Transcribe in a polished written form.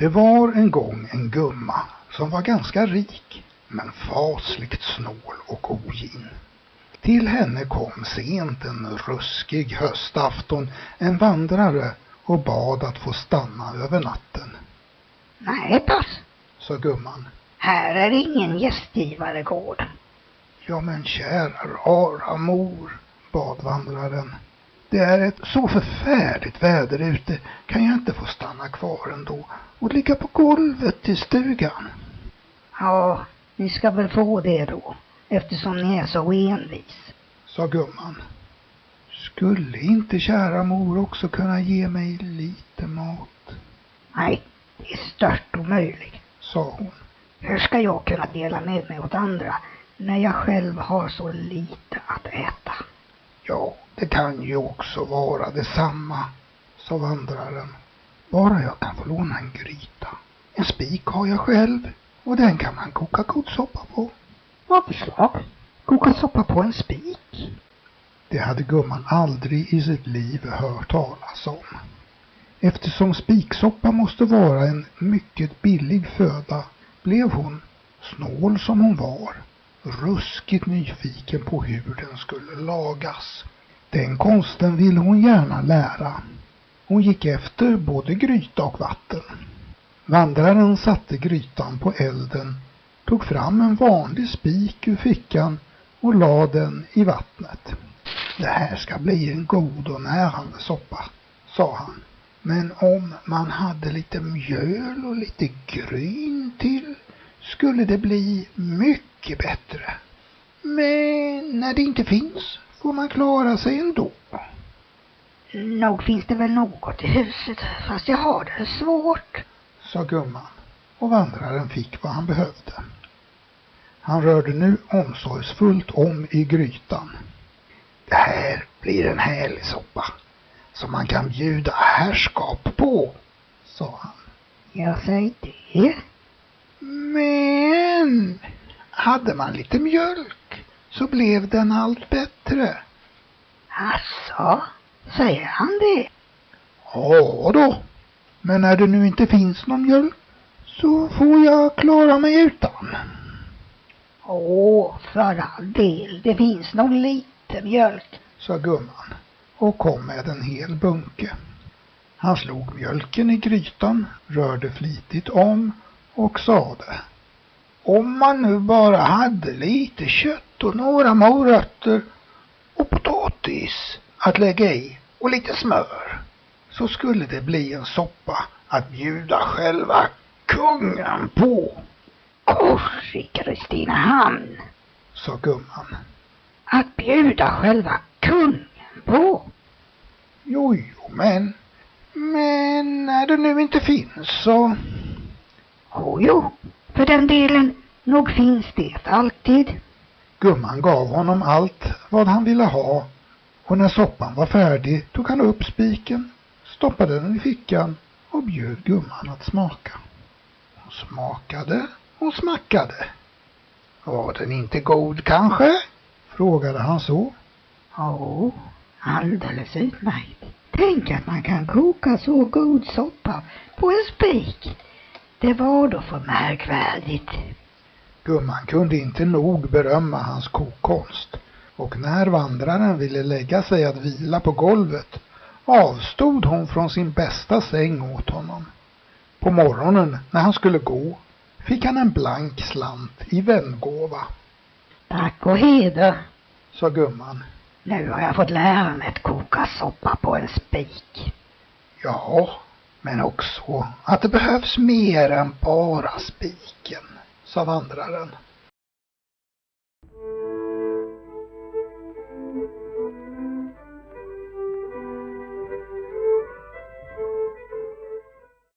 Det var en gång en gumma som var ganska rik, men fasligt snål och ogin. Till henne kom sent en ruskig höstafton en vandrare och bad att få stanna över natten. Nej, pass, sa gumman. här är ingen gästgivare gård. Ja, men kära rara mor, bad vandraren. Det är ett så förfärligt väder ute, kan jag inte få stanna kvar ändå och ligga på golvet i stugan? Ja, ni ska väl få det då, eftersom ni är så envis, sa gumman. Skulle inte kära mor också kunna ge mig lite mat? Nej, det är stört omöjligt, sa hon. Hur ska jag kunna dela med mig åt andra när jag själv har så lite att äta? Ja, det kan ju också vara detsamma, sa vandraren. Bara jag kan få låna en gryta. En spik har jag själv och den kan man koka god soppa på. Vad förslag? Koka soppa på en spik? Det hade gumman aldrig i sitt liv hört talas om. Eftersom spiksoppa måste vara en mycket billig föda blev hon, snål som hon var, ruskigt nyfiken på hur den skulle lagas. Den konsten ville hon gärna lära. Hon gick efter både gryta och vatten. Vandraren satte grytan på elden, tog fram en vanlig spik ur fickan och lade den i vattnet. Det här ska bli en god och närande soppa, sa han. Men om man hade lite mjöl och lite gryn till skulle det bli mycket bättre. Men när det inte finns får man klara sig ändå. Nog finns det väl något i huset, fast jag har det svårt, sa gumman, och vandraren fick vad han behövde. Han rörde nu omsorgsfullt om i grytan. Det här blir en härlig soppa som man kan bjuda härskap på, sa han. Jag säger det. Men hade man lite mjölk så blev den allt bättre. Asså, säger han det? Ja då, men när det nu inte finns någon mjölk så får jag klara mig utan. Åh, för all del, det finns nog lite mjölk, sa gumman och kom med en hel bunke. Han slog mjölken i grytan, rörde flitigt om och sade: om man nu bara hade lite kött och några morötter och potatis att lägga i och lite smör så skulle det bli en soppa att bjuda själva kungen på. Kors i Kristinehamn, sa gumman. Att bjuda själva kungen på? Jo, men när det nu inte finns så... Jo, för den delen, nog finns det alltid. Gumman gav honom allt vad han ville ha, och när soppan var färdig tog han upp spiken, stoppade den i fickan och bjöd gumman att smaka. Hon smakade och smackade. Var den inte god kanske? Frågade han så. Ja, alldeles utmärkt. Tänk att man kan koka så god soppa på en spik. Det var då för märkvärdigt. Gumman kunde inte nog berömma hans kokkonst, och när vandraren ville lägga sig att vila på golvet avstod hon från sin bästa säng åt honom. På morgonen när han skulle gå fick han en blank slant i vängåva. Tack och heder, sa gumman. Nu har jag fått lära mig att koka soppa på en spik. Ja, men också att det behövs mer än bara spiken, sa vandraren.